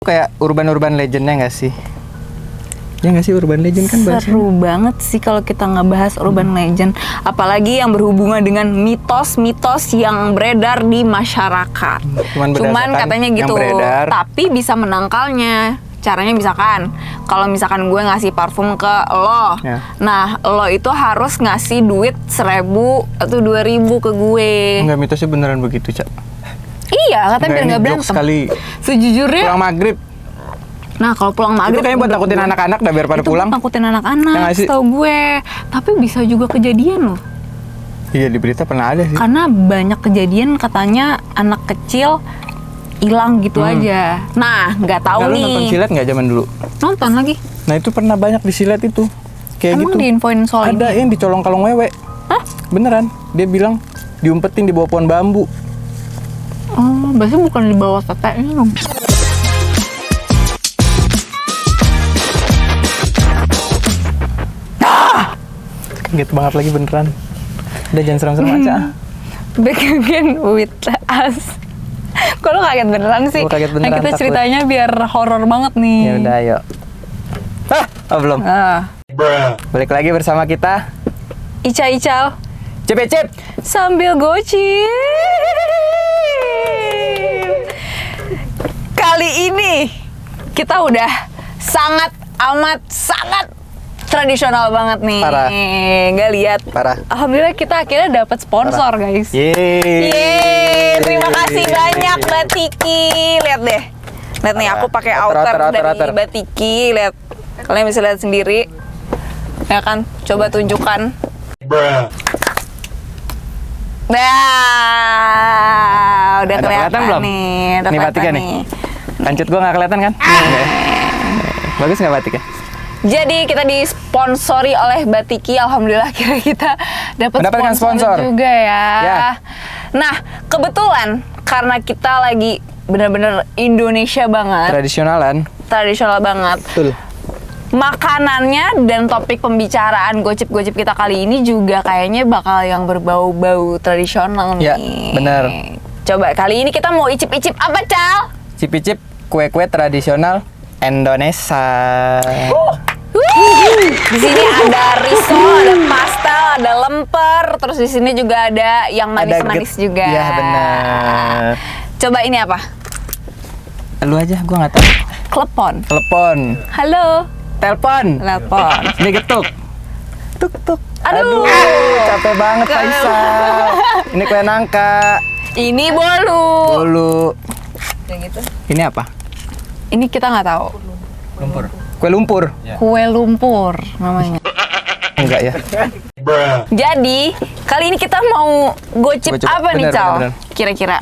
Kayak urban legendnya nggak sih? Ya nggak sih, urban legend kan bahasanya. Seru banget sih kalau kita ngebahas urban legend, apalagi yang berhubungan dengan mitos-mitos yang beredar di masyarakat. Cuman katanya gitu, tapi bisa menangkalnya. Caranya misalkan, kalau misalkan gue ngasih parfum ke lo, ya. Nah lo itu harus ngasih duit 1.000 atau 2.000 ke gue. Enggak, mitosnya beneran begitu, Cak. Iya, katanya biar nggak berantem. Sekali. Sejujurnya. Pulang maghrib. Nah kalau pulang maghrib itu kayaknya buat takutin anak-anak dah biar pada pulang. Takutin anak-anak, setahu gue. Tapi bisa juga kejadian loh. Iya, di berita pernah ada sih. Karena banyak kejadian katanya anak kecil hilang gitu aja. Nah, nggak tahu nih. Lu nonton silat nggak zaman dulu? Nonton lagi. Nah itu pernah banyak di silat itu. Kayak Emang gitu. diinfoin soal ada ini? yang dicolong kalong wewe. Hah? Beneran. Dia bilang diumpetin di bawah pohon bambu. Oh, berarti bukan di bawah teteknya dong. Kaget banget lagi beneran. Udah jangan serem-serem aja. Back again with us. Kok lo kaget beneran sih? Gua kaget beneran, Nah, kita takut. ceritanya biar horor banget nih. Ya udah, ayo. Oh belum. Balik lagi bersama kita Ica-ical Cep. sambil gocip. Kali ini kita udah sangat tradisional banget nih. Parah. Nggak lihat. Parah. Alhamdulillah kita akhirnya dapat sponsor, guys. Yeay. Terima kasih banyak Mbak Tiki. Lihat deh. Lihat nih, aku pakai outer dari Mbak Tiki. Lihat. Kalian bisa lihat sendiri. Ya kan? Coba tunjukkan. Nah, udah kelihatan belum? nih. Udah Nih batiknya nih. Kancut gua nggak kelihatan kan? Bagus nggak batiknya? Jadi kita disponsori oleh Batiki. Alhamdulillah kita dapat sponsor juga ya. Nah, kebetulan karena kita lagi bener-bener Indonesia banget. Tradisional banget. Betul. Makanannya dan topik pembicaraan gocip-gocip kita kali ini juga kayaknya bakal yang berbau-bau tradisional nih. Ya, bener. Coba kali ini kita mau icip-icip apa, Cal? Cip-cip kue-kue tradisional Indonesia. Di sini ada risol, ada pastel, ada lemper, terus di sini juga ada yang manis-manis juga. Iya benar. Coba ini apa? Lu aja, gua nggak tahu. Klepon. Halo. Telepon. Ini getuk. Tuk. Aduh, capek banget Faisal. Ini kue nangka. Ini bolu. Kayak gitu. Ini apa? Ini kita nggak tahu. Kue lumpur. Kue lumpur namanya. Enggak ya. Jadi kali ini kita mau gocip apa nih, Cal? Bener. Kira-kira?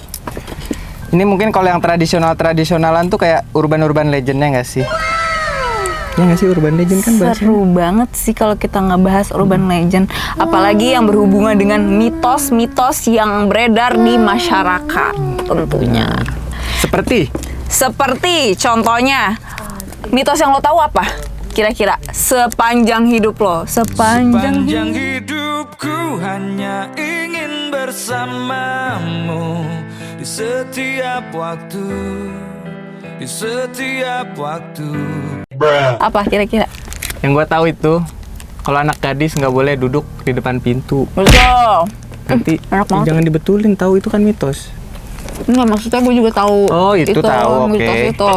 Ini mungkin kalau yang tradisionalan tuh kayak urban legendnya nggak sih? Ya nggak sih, urban legend kan bahasanya. Seru banget sih kalau kita ngebahas urban legend, apalagi yang berhubungan dengan mitos-mitos yang beredar di masyarakat tentunya. Seperti contohnya, mitos yang lo tahu apa? Kira-kira sepanjang hidup lo, sepanjang hidupku hanya ingin bersamamu di setiap waktu. Apa kira-kira? Yang gue tahu itu kalau anak gadis nggak boleh duduk di depan pintu. Betul. Nanti jangan dibetulin, tahu itu kan mitos. Enggak, maksudnya gue juga tahu. Oh, itu tahu, oke. Mitos itu.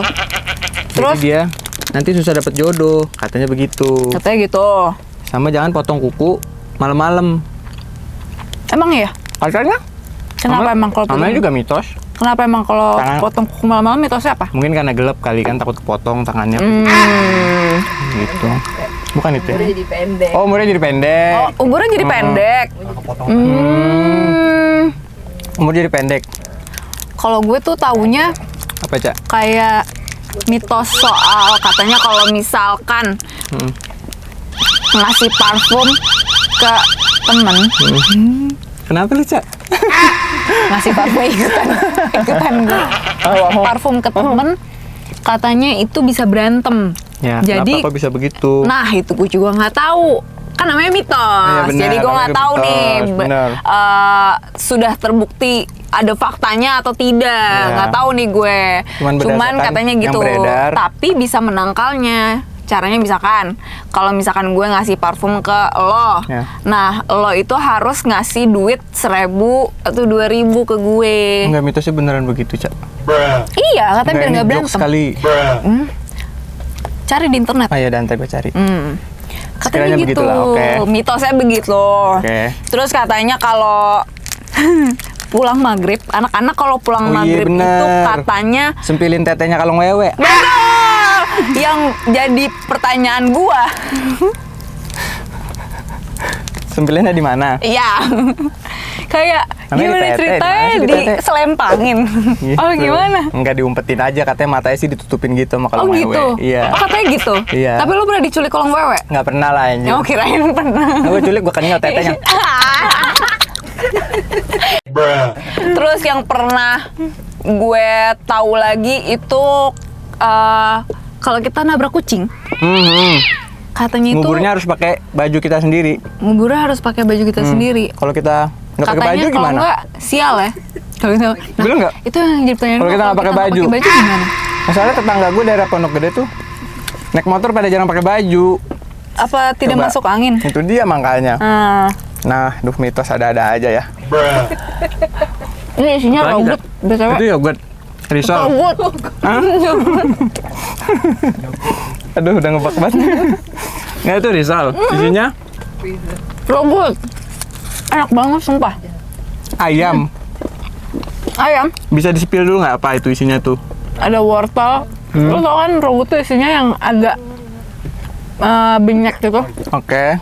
Terus jadi dia nanti susah dapat jodoh, katanya begitu. Katanya gitu. Sama jangan potong kuku malam-malam. Emang iya? Katanya. Kenapa emang kalau namanya juga mitos. Kenapa emang kalau potong kuku malam-malam mitosnya apa? Mungkin karena gelap kali kan, takut kepotong tangannya. Gitu. Bukan itu ya? Umurnya jadi pendek. Oh, umurnya jadi pendek. Oh, umurnya jadi pendek. Umur jadi pendek. Kalau gue tuh taunya Apa, Cak? kayak mitos soal katanya kalau misalkan ngasih parfum ke temen, Kenapa lu, Cak? ngasih parfum ikutan gue. Parfum ke temen katanya itu bisa berantem. Ya, jadi kenapa kok bisa begitu? Nah itu gue juga nggak tahu. Kan namanya mitos. Iya, benar, Jadi gue nggak tahu mitos, nih benar. sudah terbukti ada faktanya atau tidak, nggak tahu nih gue. Cuman katanya gitu. Tapi bisa menangkalnya. Caranya misalkan, kalau misalkan gue ngasih parfum ke lo, nah lo itu harus ngasih duit 1.000 atau 2.000 ke gue. Enggak, mitosnya beneran begitu, Cak. Iya, katanya biar nggak berantem. Sekali. Cari di internet. Ah ya, dan gue cari. Katanya gitu, mitosnya begitu. Terus katanya kalau pulang maghrib, anak-anak kalau pulang maghrib itu katanya sempilin tetenya kalau ngewe. Yang jadi pertanyaan gua, sempilinnya di mana? Iya, kayak gimana ceritanya diselempangin? Gitu. Oh gimana? Enggak, diumpetin aja, katanya matanya sih ditutupin gitu sama kalau ngewe. Gitu? Iya. Oh katanya gitu? Iya. Tapi lo pernah diculik kolong wewe? Nggak pernah lah anjir. Oh kirain pernah. Gue culik, gue kenyal tetenya. Terus yang pernah gue tahu lagi itu kalau kita nabrak kucing, katanya itu nguburnya harus pakai baju kita sendiri. Nguburnya harus pakai baju kita sendiri. Kalau kita nggak pakai baju gimana? Kalau nggak sial ya. Kalau nah, belum nggak? Itu yang jadi pertanyaan. Kalau kita nggak pakai baju gimana? Masalahnya tetangga gue daerah Pondok Gede tuh naik motor pada jarang pakai baju. Apa tidak masuk angin? Itu dia makanya. Nah, mitos ada-ada aja ya. Ini isinya yogurt, BTW. Itu yogurt. Risol. Aduh, udah ngebak banget. Nggak, itu risol. Isinya yogurt. Enak banget, sumpah. Ayam. Bisa di-spill dulu nggak apa itu isinya tuh? Ada wortel. Lo tau kan yogurt tuh isinya yang agak banyak gitu. Oke.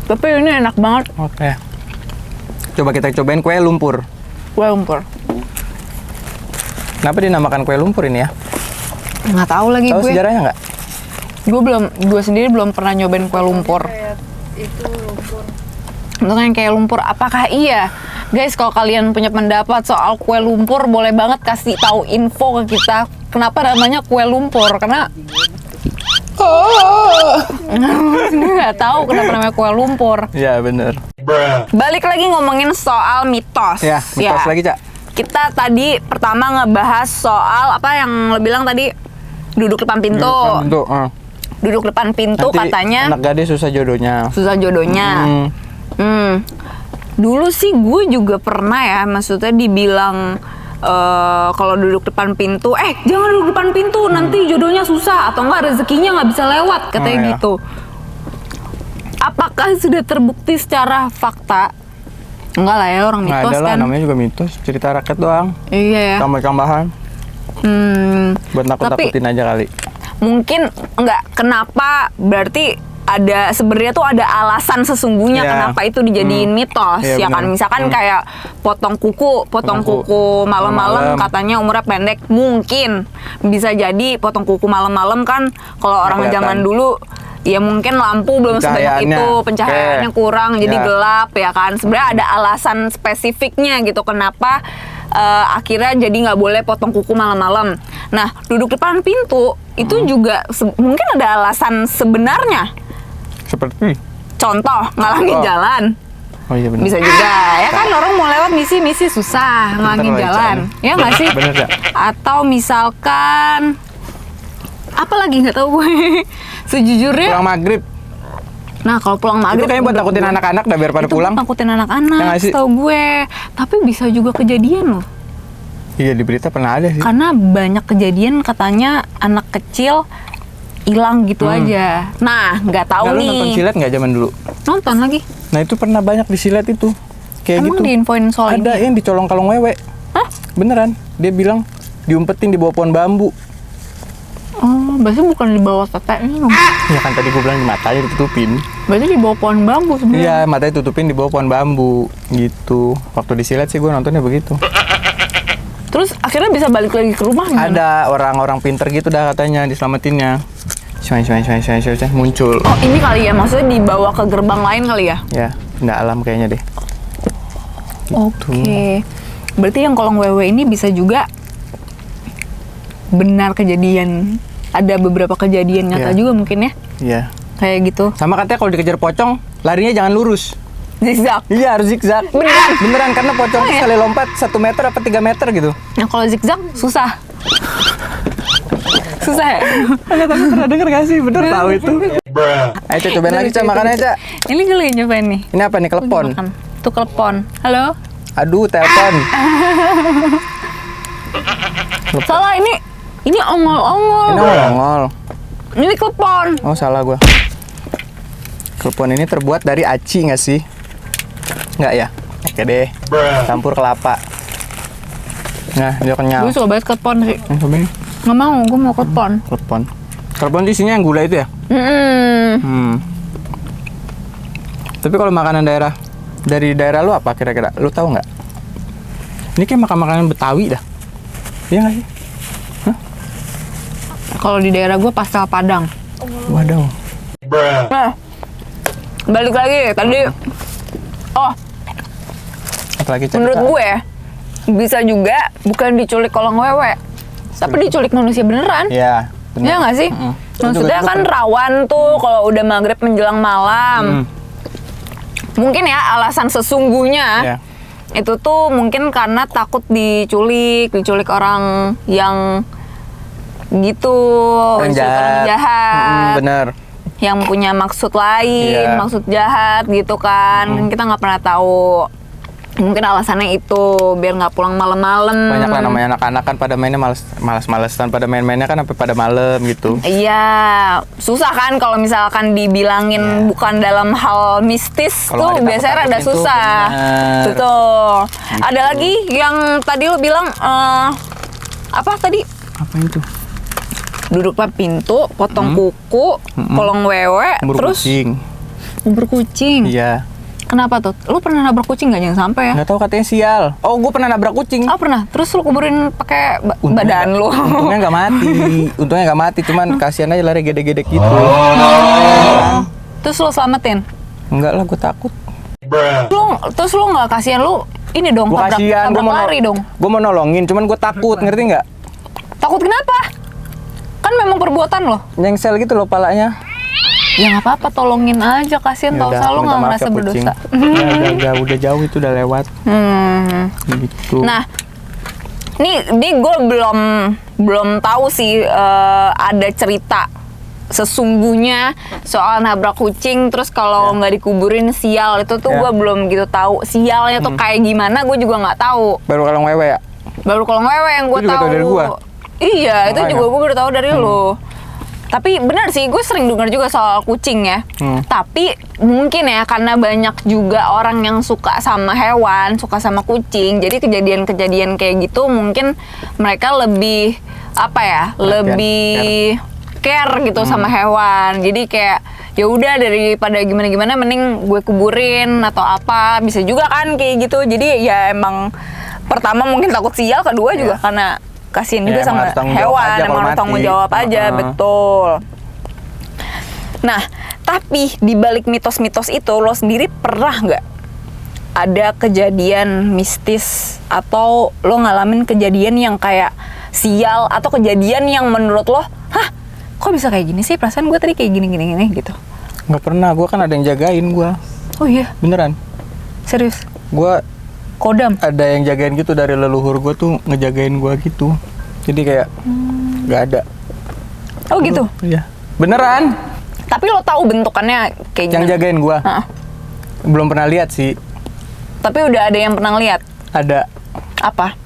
Tapi ini enak banget. Oke. Coba kita cobain kue lumpur. Kue lumpur. Kenapa dinamakan kue lumpur ini ya? Nggak tahu lagi gue. Tahu sejarahnya nggak? Gue sendiri belum pernah nyobain kue lumpur. Itu lumpur. Untuk yang kayak lumpur, apakah iya? Guys, kalau kalian punya pendapat soal kue lumpur, boleh banget kasih tahu info ke kita. Kenapa namanya kue lumpur? Karena nggak tahu kenapa namanya kue lumpur. Iya, bener. Balik lagi ngomongin soal mitos. Ya, mitos lagi, Cak. Kita tadi pertama ngebahas soal apa yang lo bilang tadi, duduk depan pintu. Duduk depan pintu. Nanti katanya anak gadis susah jodohnya. Dulu sih gue juga pernah ya, maksudnya dibilang kalau duduk depan pintu, jangan duduk depan pintu, nanti jodohnya susah atau enggak rezekinya nggak bisa lewat, katanya gitu. Apakah sudah terbukti secara fakta? Enggak lah ya, orang mitos ada lah, kan. namanya juga mitos, cerita rakyat doang. Iya ya. Tambah-tambahan. Buat nakut-nakutin aja kali. Mungkin enggak, kenapa berarti ada sebenarnya tuh ada alasan sesungguhnya kenapa itu dijadiin mitos ya kan. Misalkan kayak potong kuku malam-malam katanya umurnya pendek, mungkin bisa jadi potong kuku malam-malam kan kalau orang zaman dulu ya mungkin lampu belum sebanyak itu, pencahayaannya kurang, jadi gelap ya kan. Sebenarnya ada alasan spesifiknya gitu kenapa akhirnya jadi nggak boleh potong kuku malam-malam. Nah, duduk depan pintu itu juga mungkin ada alasan sebenarnya. Seperti? Contoh, ngalangin jalan. Oh iya benar. Bisa juga, ya kan orang mau lewat misi susah ngalangin jalan. Ya nggak sih? Bener ya? Atau misalkan apa lagi nggak tahu gue. Sejujurnya pulang maghrib. Nah, kalau pulang maghrib itu kayaknya buat takutin anak-anak dah biar pada pulang. Takutin anak-anak, setahu gue. Tapi bisa juga kejadian loh. Iya, di berita pernah ada sih. Karena banyak kejadian katanya anak kecil hilang gitu aja. Nah, nggak tahu nih. Lu nonton silet nggak zaman dulu? Nonton lagi. Nah, itu pernah banyak di silet itu. Kayak emang gitu. diinfoin soal ada ini? yang dicolong kalong wewe. Hah? Beneran. Dia bilang diumpetin di bawah pohon bambu. Oh, berarti bukan di bawah teteknya. Ya kan tadi gue bilang di matanya ditutupin. Berarti di bawah pohon bambu sebenarnya. Iya, matanya tutupin di bawah pohon bambu gitu. Waktu di silet sih gue nontonnya begitu. Terus akhirnya bisa balik lagi ke rumah gimana? Ada orang-orang pinter gitu dah katanya diselamatinnya. Muncul. Oh, ini kali ya, maksudnya dibawa ke gerbang lain kali ya? Ya, benda alam kayaknya deh. Gitu. Oke. Berarti yang kolong wewe ini bisa juga benar kejadian. Ada beberapa kejadian nyata juga mungkin ya? Iya. Kayak gitu. Sama katanya kalau dikejar pocong, larinya jangan lurus. Zigzag. Iya harus zigzag. Beneran karena pocong tuh sekali lompat 1 meter apa 3 meter gitu. Nah kalau zigzag susah. Susah ya? Enggak, tapi pernah denger gak sih? Bener tahu itu. Ayo Ca, cobain lagi Ca, makan aja Ca. Ini gue lagi nyobain nih. Ini apa nih, klepon? Makan. Tuh klepon. Halo? Aduh, telepon. Salah ini ongol-ongol. Ini ongol. Ini klepon. Oh, salah gua. Klepon ini terbuat dari aci nggak sih? Nggak ya? Oke deh. Campur kelapa. Nah, dia kenyal. Gue suka banget klepon sih. Cobain. Nggak mau, gue mau klepon. Klepon. Klepon itu isinya yang gula itu ya? Tapi kalau makanan dari daerah lu apa kira-kira? Lu tahu nggak? Ini kayak makanan Betawi dah. Iya nggak sih? Kalau di daerah gue pastel Padang. Waduh. Nah, balik lagi tadi. Oh, Apalagi menurut gue bisa juga bukan diculik kolong wewe, tapi diculik manusia beneran. Iya. bener. Iya nggak sih? Maksudnya kan rawan tuh kalau udah maghrib menjelang malam. Mungkin ya alasan sesungguhnya Iya. itu tuh mungkin karena takut diculik orang yang gitu, orang jahat, Bener. yang punya maksud lain, Iya. maksud jahat gitu kan. Kita nggak pernah tahu. Mungkin alasannya itu biar nggak pulang malam-malam. Banyak lah namanya anak-anak kan pada mainnya males-malesan, pada main-mainnya kan sampai pada malam gitu. Iya, susah kan kalau misalkan dibilangin bukan dalam hal mistis Kalau tuh nggak biasanya rada ditakut-takutin tuh, susah. bener. Betul. Ada lagi yang tadi lo bilang apa tadi? Apa itu? Duduk depan pintu, potong kuku, kolong wewe, Buru terus kucing. bubur kucing. Iya. Kenapa tuh? Lu pernah nabrak kucing nggak? Jangan sampai ya. Nggak tahu katanya sial. Oh, gue pernah nabrak kucing. Oh pernah. Terus lu kuburin pakai badan lu. Untungnya nggak mati. Untungnya nggak mati. Cuman kasihan aja lari gede-gede gitu. Terus lu selamatin? Enggak lah, gue takut. Terus lu nggak kasihan lu ini dong Gue kasihan. Gue mau lari dong. Gue mau nolongin. Cuman gue takut. Ngerti nggak? Takut kenapa? Kan memang perbuatan lo. Nyengsel gitu loh palanya. Ya nggak apa-apa, tolongin aja, kasihan tau Yaudah, selalu minta nggak maaf merasa ya, kucing. berdosa. Ya, udah jauh itu udah lewat. Gitu. Nah, ini gue belum tahu sih ada cerita sesungguhnya soal nabrak kucing terus kalau nggak dikuburin sial itu tuh gue belum gitu tahu sialnya tuh kayak gimana, gue juga nggak tahu. Baru kalau wewe ya. Baru kolong wewe yang gue Itu juga tahu. tahu dari gua. Iya, itu Makanya. juga gue baru tahu dari lo. Tapi benar sih, gue sering dengar juga soal kucing ya. Tapi mungkin ya karena banyak juga orang yang suka sama hewan, suka sama kucing. Jadi kejadian-kejadian kayak gitu mungkin mereka lebih apa ya, lebih care gitu sama hewan. Jadi kayak ya udah daripada gimana-gimana mending gue kuburin atau apa. Bisa juga kan kayak gitu. Jadi ya emang pertama mungkin takut sial, kedua juga karena kasihan juga Ya, emang sama harus tanggung jawab hewan, aja emang kalau harus tanggung mati. jawab aja, betul. Nah, tapi di balik mitos-mitos itu, lo sendiri pernah nggak ada kejadian mistis atau lo ngalamin kejadian yang kayak sial atau kejadian yang menurut lo, hah, kok bisa kayak gini sih? Perasaan gue tadi kayak gini gitu. Nggak pernah, gue kan ada yang jagain gue. Oh iya, Beneran. serius? Gue Kodam? ada yang jagain gitu dari leluhur gue tuh ngejagain gue gitu. Jadi kayak nggak ada. Oh gitu? Iya. Beneran. Tapi lo tahu bentukannya kayak gimana? Yang jagain gue. Heeh. Belum pernah lihat sih. Tapi udah ada yang pernah lihat? Ada. Apa?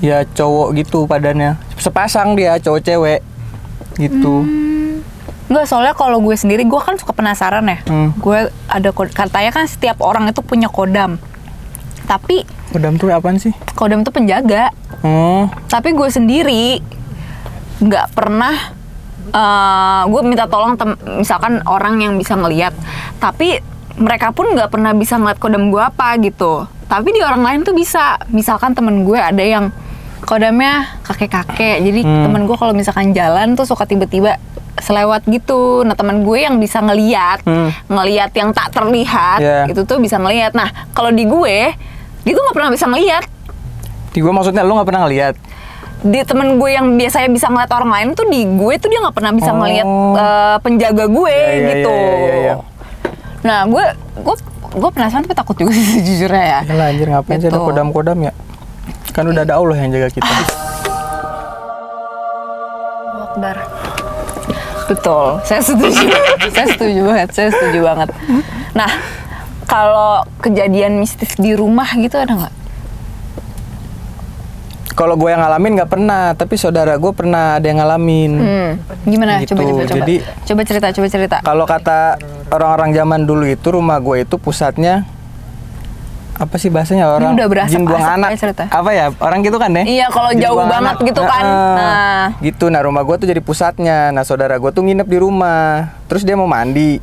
Ya cowok gitu badannya. Sepasang dia, cowok cewek. Gitu. Enggak, soalnya kalau gue sendiri, gue kan suka penasaran ya. Gue ada katanya kan setiap orang itu punya kodam. Tapi Kodam tuh apaan sih? kodam tuh penjaga. Tapi gue sendiri nggak pernah. Gue minta tolong misalkan orang yang bisa ngelihat. Tapi mereka pun nggak pernah bisa ngeliat kodam gue apa gitu. Tapi di orang lain tuh bisa. Misalkan temen gue ada yang kodamnya kakek-kakek. Jadi temen gue kalau misalkan jalan tuh suka tiba-tiba selewat gitu. Nah teman gue yang bisa ngeliat yang tak terlihat, itu tuh bisa ngeliat. Nah kalau di gue, dia tuh nggak pernah bisa ngeliat. Di gue maksudnya lo nggak pernah ngeliat? Di temen gue yang biasanya bisa ngeliat orang lain tuh, di gue tuh dia nggak pernah bisa ngeliat penjaga gue Iya, gitu. iya. Nah gue gue penasaran tapi takut juga sih sejujurnya ya. Yalah anjir, ngapain sih ada Gitu. kodam-kodam ya? Kan udah ada Allah yang jaga kita. Akbar. Betul, saya setuju. saya setuju banget. Nah, kalau kejadian mistis di rumah gitu ada nggak? Kalau gue yang ngalamin nggak pernah, tapi saudara gue pernah ada yang ngalamin. Gimana? Gitu. Coba. Jadi, coba cerita. kalau kata orang-orang zaman dulu itu, rumah gue itu pusatnya apa sih bahasanya, orang udah berasap-asap jin buang anak. kayak cerita. Apa ya? Orang gitu kan ya? Iya, kalau Jin jauh buang banget anak. gitu kan. Nah. Gitu. Nah, rumah gue tuh jadi pusatnya. Nah, saudara gue tuh nginep di rumah. Terus dia mau mandi.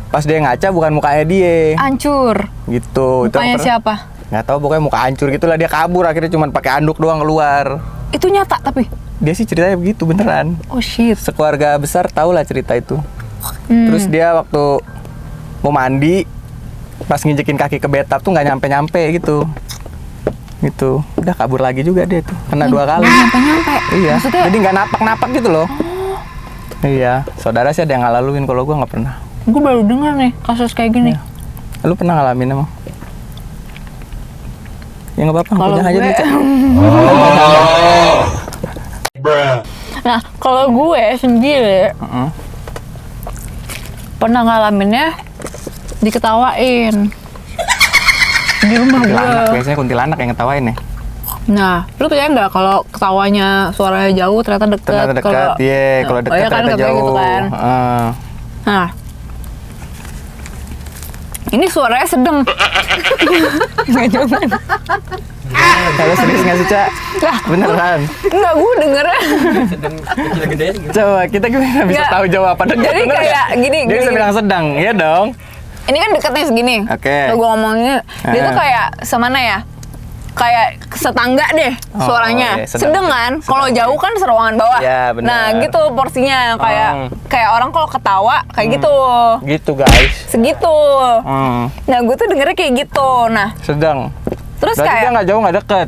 Pas dia ngaca bukan mukanya dia. Hancur. Gitu. Mukanya siapa? Nggak tahu, pokoknya muka hancur gitulah, dia kabur akhirnya cuma pakai anduk doang keluar. Itu nyata tapi. Dia sih ceritanya begitu beneran. Oh shit. Sekeluarga besar tahu lah cerita itu. Terus dia waktu mau mandi pas nginjekin kaki ke bathtub tuh nggak nyampe gitu. Gitu. Udah kabur lagi juga dia tuh. Kena 2 kali. Nyampe. Iya. Maksudnya Jadi nggak napak-napak gitu loh. Iya. Saudara sih ada yang ngalaluin, kalau gue nggak pernah. gue baru dengar nih kasus kayak gini. Lu pernah ngalamin emang? Ya nggak apa-apa. Kalau punya aja gue, dulu, Cak. nah kalau gue sendiri pernah ngalaminnya diketawain di rumah gue. Kuntilanak, biasanya kuntilanak yang ngetawain ya. Nah, lu percaya nggak kalau ketawanya suaranya jauh ternyata deket? Ternyata dekat, iya. Kalau dekat iya kan, ternyata katanya jauh. gitu kan. Heeh. Nah, ini suaranya sedang. Nggak jangan. Kalau serius nggak sih, Cak? Lah, Beneran. Enggak, gue dengernya. Coba kita gimana bisa Nggak. tahu jauh apa dekat? Jadi bener kayak nggak? gini, Dia bisa gini. bilang sedang, iya dong. Ini kan deketnya segini. Oke. Kalau gue ngomongnya, dia tuh kayak semana ya? Kayak setangga deh Oh, suaranya. iya, sedang. Sedang kan? Kalau Sedang. jauh kan seruangan bawah. Iya, benar. Nah, gitu porsinya kayak kayak orang kalau ketawa kayak gitu. Gitu guys. Segitu. Nah, gue tuh dengernya kayak gitu. Nah, Sedang. terus Berarti kayak dia nggak jauh nggak deket.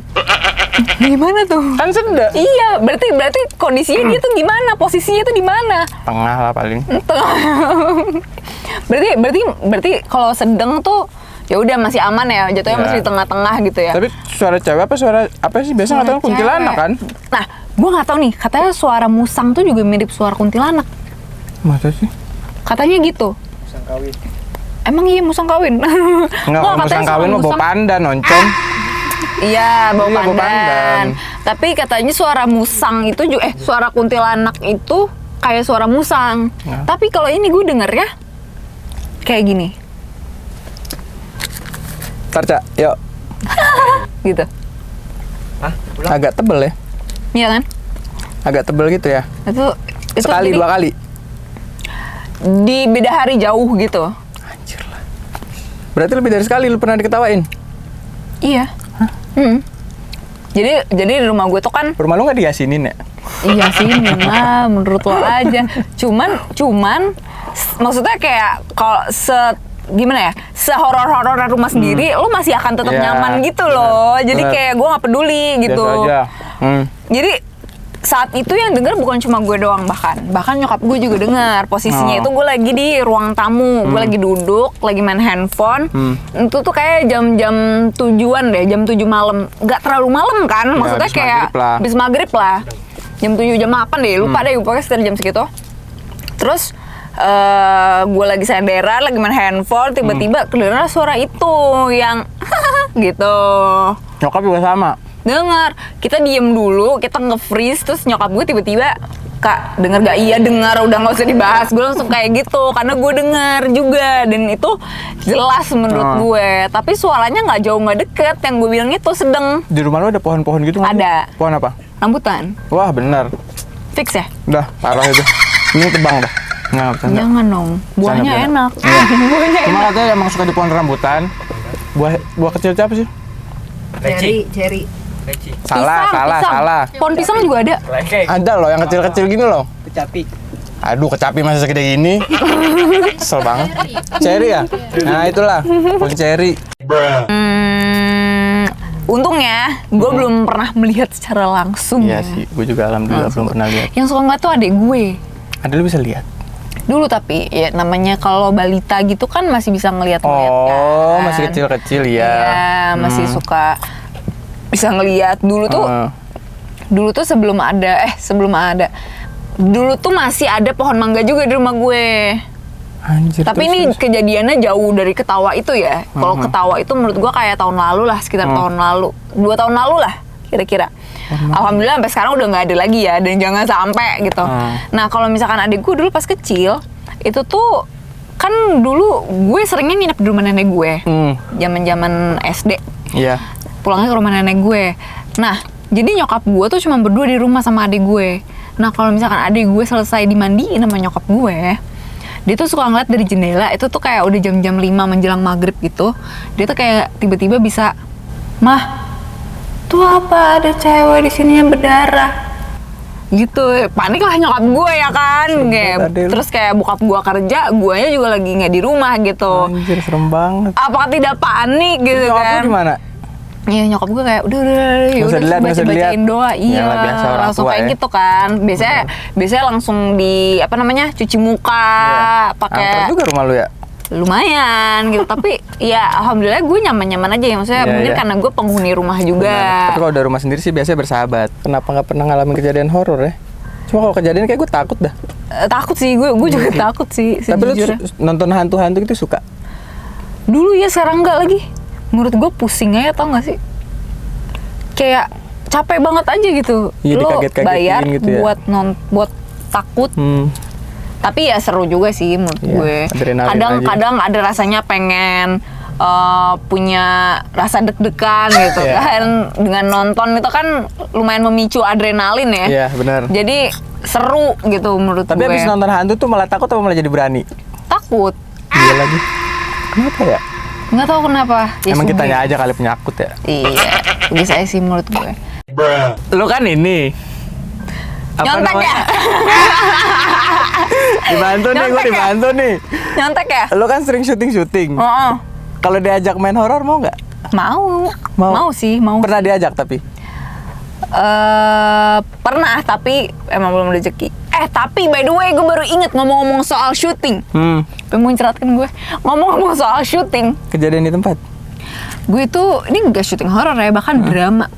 gimana tuh? Kan sedang. Iya, berarti kondisinya dia tuh gimana? Posisinya tuh di mana? Tengah lah paling. berarti kalau sedang tuh ya udah masih aman ya, jatuhnya Iya. masih di tengah-tengah gitu ya. Tapi suara cewek apa suara apa sih? Biasa nggak tahu Suara kuntilanak cewek. kan? Nah, gue nggak tahu nih, katanya suara musang tuh juga mirip suara kuntilanak. Masa sih? Katanya gitu. Emang iya musang kawin? Enggak, kalau musang kawin mah bawa pandan, oncom. Iya, bau Iya, bau pandan. pandan. Tapi katanya suara musang itu juga suara kuntilanak itu kayak suara musang. Ya. Tapi kalau ini gue denger ya kayak gini, Ntar, Cak, yuk. gitu. Agak tebel ya. Iya kan? Agak tebel gitu ya. Itu Sekali, jadi 2 kali. di beda hari jauh gitu. Anjir lah. Berarti lebih dari sekali lu pernah diketawain? Iya. Jadi di rumah gue tuh kan Rumah lu nggak diyasinin ya? iya sih memang menurut lo aja. Cuman maksudnya kayak kalau gimana ya, sehoror-horor rumah sendiri, lo masih akan tetap Iya, nyaman gitu loh. Jadi bener. kayak gue nggak peduli gitu. Biasa aja. Jadi saat itu yang denger bukan cuma gue doang, bahkan nyokap gue juga dengar. Posisinya Oh. itu gue lagi di ruang tamu, gue lagi duduk, lagi main handphone. Itu tuh kayak jam-jam 7-an deh, jam 7 malam. Nggak terlalu malam kan, maksudnya habis kayak maghrib lah. habis maghrib lah. Jam 7, jam 8 deh, lupa deh, pokoknya sekitar jam segitu. Terus gue lagi senderan, lagi main handphone, tiba-tiba kedengeran suara itu yang gitu. Nyokap juga sama. Dengar, kita diem dulu, kita nge-freeze, terus nyokap gue tiba-tiba, Kak, denger gak? Iya denger, udah gak usah dibahas. Gue langsung kayak gitu, karena gue denger juga. Dan itu jelas menurut gue. Tapi suaranya gak jauh, gak deket. Yang gue bilang itu sedang. Di rumah lu ada pohon-pohon gitu nggak? Ada. Pohon apa? Rambutan. Wah, bener. Fix ya? Udah, parah itu. Ini tebang dah. Nggak, bercanda. Jangan dong, buahnya Bercanda. enak. Buahnya Cuma enak. katanya emang suka di pohon rambutan. Buah kecil siapa sih? Cherry. Salah. Pohon pisang juga ada. Ada loh yang kecil-kecil gini loh. Kecapi. Aduh, kecapi masih segede gini. Kesel banget. Cherry ya? Nah, itulah. Pohon cherry. Untungnya, gue belum pernah melihat secara langsung. Iya sih, gue juga alhamdulillah belum pernah lihat. Yang suka nggak tuh adik gue. Ada lu bisa lihat? Dulu tapi ya namanya kalau balita gitu kan masih bisa ngelihat kan. Oh, masih kecil-kecil ya. Iya, masih suka bisa ngelihat. Dulu tuh sebelum ada. Dulu tuh masih ada pohon mangga juga di rumah gue. Anjir. Tapi ini kejadiannya jauh dari ketawa itu ya. Kalau ketawa itu menurut gue kayak tahun lalu lah, sekitar tahun lalu. 2 tahun lalu lah kira-kira. Alhamdulillah sampai sekarang udah nggak ada lagi ya, dan jangan sampai gitu. Nah kalau misalkan adik gue dulu pas kecil, itu tuh kan dulu gue seringnya nginep di rumah nenek gue. Zaman-zaman SD. Iya. Pulangnya ke rumah nenek gue. Nah, jadi nyokap gue tuh cuma berdua di rumah sama adik gue. Nah, kalau misalkan adik gue selesai dimandiin sama nyokap gue, dia tuh suka ngeliat dari jendela, itu tuh kayak udah jam-jam 5 menjelang maghrib gitu. Dia tuh kayak tiba-tiba bisa, "Mah, tuh apa ada cewek di sini yang berdarah?" Gitu. Panik lah nyokap gue ya kan. Terus kayak bokap gue kerja, guanya juga lagi nggak di rumah gitu. Anjir, serem banget. Apakah tidak panik gitu Nyokap kan? lu gimana? Iya, nyokap gue kayak udah bacain doa. Iya, Yalah, biasa orang langsung tua kayak ya. gitu kan. Biasanya langsung di cuci muka, pakai Angker juga rumah lu ya? lumayan gitu. Tapi ya alhamdulillah gue nyaman-nyaman aja ya. Maksudnya mungkin karena gue penghuni rumah juga. Benar. Tapi kalau udah rumah sendiri sih biasanya bersahabat. Kenapa nggak pernah ngalamin kejadian horor ya? Cuma kalau kejadian kayak gue takut dah. Takut sih, gue juga takut sih Tapi lu sejujurnya. nonton hantu-hantu gitu suka? Dulu ya, sekarang enggak lagi. Menurut gue pusing aja, tau gak sih? Kayak capek banget aja gitu. Iya, Lo dikaget-kagetin bayar gitu ya. buat takut. Tapi ya seru juga sih menurut gue. Kadang-kadang ada rasanya pengen punya rasa deg-degan gitu kan. Dengan nonton itu kan lumayan memicu adrenalin ya. Iya, benar. Jadi seru gitu menurut Tapi gue. abis nonton hantu tuh malah takut atau malah jadi berani? Takut. Iya lagi. Kenapa ya? Nggak tahu kenapa. Ya, Emang sumpah. kitanya aja kali penyakut ya? Iya, bisa sih menurut gue. Lu kan ini Nyontek ya? Dibantu nih, gue Nyontek ya? dibantu nih. Nyontek ya? Lu kan sering syuting. Oh, Kalau diajak main horor mau nggak? mau. Mau sih, mau. Pernah diajak tapi? Pernah, tapi emang belum rezeki. Tapi by the way, gue baru inget ngomong-ngomong soal syuting. Mau menceratkan gue. Ngomong-ngomong soal syuting. Kejadian di tempat? Gue itu, ini nggak syuting horor ya, bahkan drama.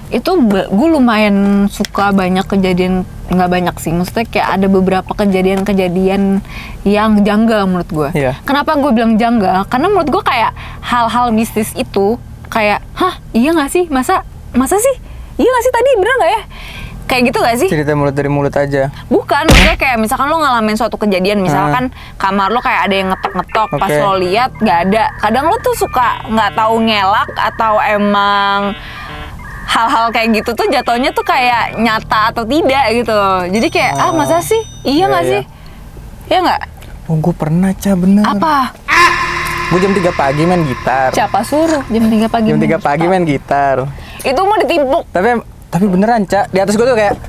Itu gue lumayan suka banyak kejadian, nggak banyak sih, maksudnya kayak ada beberapa kejadian-kejadian yang janggal menurut gue. Iya. Kenapa gue bilang janggal? Karena menurut gue kayak hal-hal mistis itu kayak, hah iya nggak sih? Masa sih? Iya nggak sih tadi, bener nggak ya? Kayak gitu gak sih? Cerita mulut dari mulut aja. Bukan, maksudnya kayak misalkan lo ngalamin suatu kejadian, misalkan kamar lo kayak ada yang ngetok-ngetok, pas Oke. lo lihat gak ada. Kadang lo tuh suka nggak tahu ngelak atau emang hal-hal kayak gitu tuh jatuhnya tuh kayak nyata atau tidak gitu. Jadi kayak masa sih? Iya nggak Iya, sih? Iya nggak? Oh, gue pernah, bener. Apa? Gue jam 3 pagi main gitar. Siapa suruh jam 3 pagi? Jam 3 main pagi gitar? main gitar. Itu mau ditimpuk. Tapi beneran, Ca. Di atas gue tuh kayak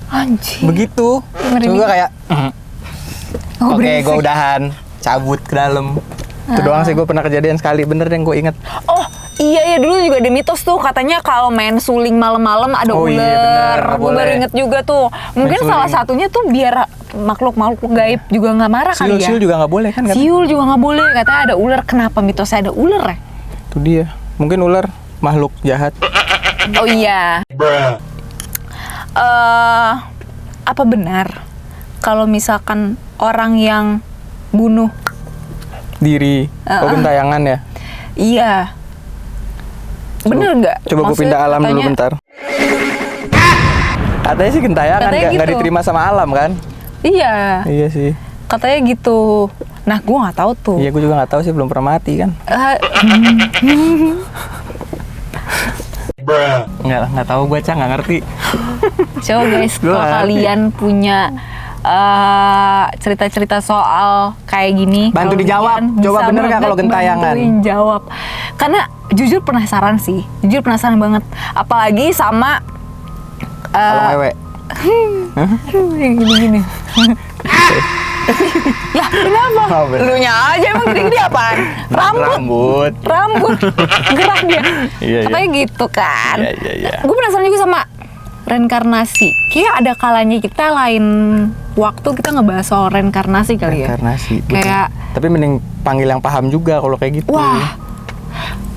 Anjing. begitu. Merinding. Cuma gue kayak Oh, oke, berisik. gue udahan. Cabut ke dalam. Itu doang sih gue pernah kejadian sekali. Bener yang gue inget. Oh iya dulu juga ada mitos tuh katanya kalau main suling malam-malam ada Oh, ular. iya, bener, nggak Gue baru boleh. inget juga tuh. Mungkin Main salah suling. satunya tuh biar makhluk-makhluk gaib juga nggak marah kali ya. Siul juga nggak boleh kan? Siul juga nggak boleh. Katanya ada ular. Kenapa mitosnya ada ular ya? Itu dia. Mungkin ular makhluk jahat. Oh iya. Apa benar kalau misalkan orang yang bunuh? Diri. Oh, gentayangan ya. Iya. Bener nggak? Coba gue Maksudnya pindah alam dulu katanya- bentar. Katanya sih gentayangan Katanya nggak gitu. diterima sama alam kan? Iya. Iya sih. Katanya gitu. Nah, gue nggak tahu tuh. Iya, gue juga nggak tahu sih, belum pernah mati kan? Nggak tahu gue, Ca, nggak ngerti. Coba guys, Gua kalau ngerti. kalian punya cerita-cerita soal kayak gini, Bantu kalau dijawab. kalian Coba bisa bener nggak kalau gentayangan? bantuin jawab. Karena jujur penasaran sih, jujur penasaran banget. Apalagi sama Kalau ngewe. gini-gini. Lah, kenapa? Oh, bener. Lunya aja emang gede-gede apaan? Rambut. Rambut gerak dia. Iya, Katanya gitu kan. Iya. Gue penasaran juga sama reinkarnasi. Kayak ada kalanya kita lain waktu kita ngebahas soal reinkarnasi kali ya. Reinkarnasi. betul. Kayak Tapi mending panggil yang paham juga kalau kayak gitu. wah,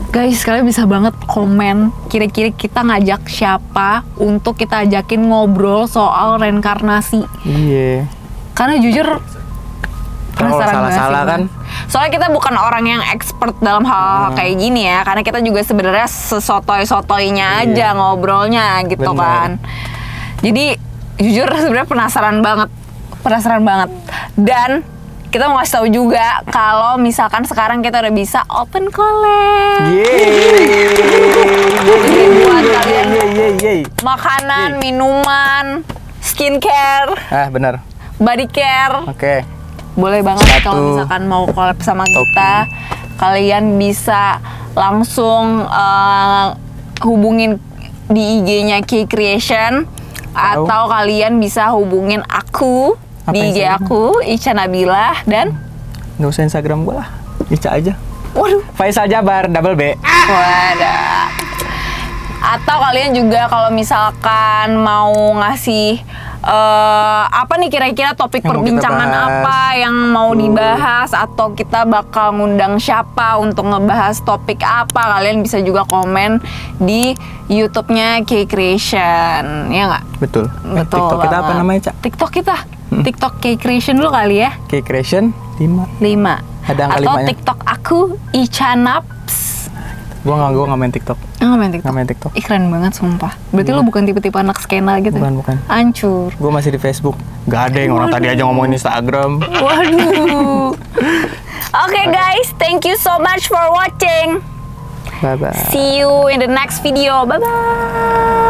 guys, kalian bisa banget komen kira-kira kita ngajak siapa untuk kita ajakin ngobrol soal reinkarnasi. Iya. Karena jujur Kalau penasaran banget salah-salah sih, kan. soalnya kita bukan orang yang expert dalam hal kayak gini ya, karena kita juga sebenarnya sesotoy-sotoynya aja ngobrolnya gitu Bener. kan. Jadi jujur sebenarnya penasaran banget. Dan kita mau kasih tahu juga kalau misalkan sekarang kita udah bisa open collab. Jadi buat kalian makanan, minuman, skincare, Benar. body care, Oke. boleh banget Satu. kalau misalkan mau collab sama kita, kalian bisa langsung hubungin di IG-nya Key Creation atau kalian bisa hubungin aku Apa di IG Instagram? aku Ica Nabilah dan Nggak usah Instagram gue lah. Ica aja. waduh, Faisal Jabar double B. wadah. Atau kalian juga kalau misalkan mau ngasih apa nih kira-kira topik Yang mau kita perbincangan bahas. apa yang mau dibahas atau kita bakal ngundang siapa untuk ngebahas topik apa, kalian bisa juga komen di YouTube-nya Key Creation, ya nggak? Betul. Betul TikTok kita apa banget. namanya, Cak? TikTok kita, TikTok Key Creation dulu kali ya, Key Creation 5. 5. Ada angka Atau 5-nya. TikTok aku Ica Naps. Gua nggak main TikTok. Nggak main TikTok. Nggak main TikTok. Ih, keren banget sumpah. Berarti lo bukan tipe-tipe anak skena gitu? Bukan. Hancur. Gue masih di Facebook. Gak ada yang orang tadi aja ngomongin Instagram. Waduh. Oke guys, thank you so much for watching. Bye bye. See you in the next video. Bye bye.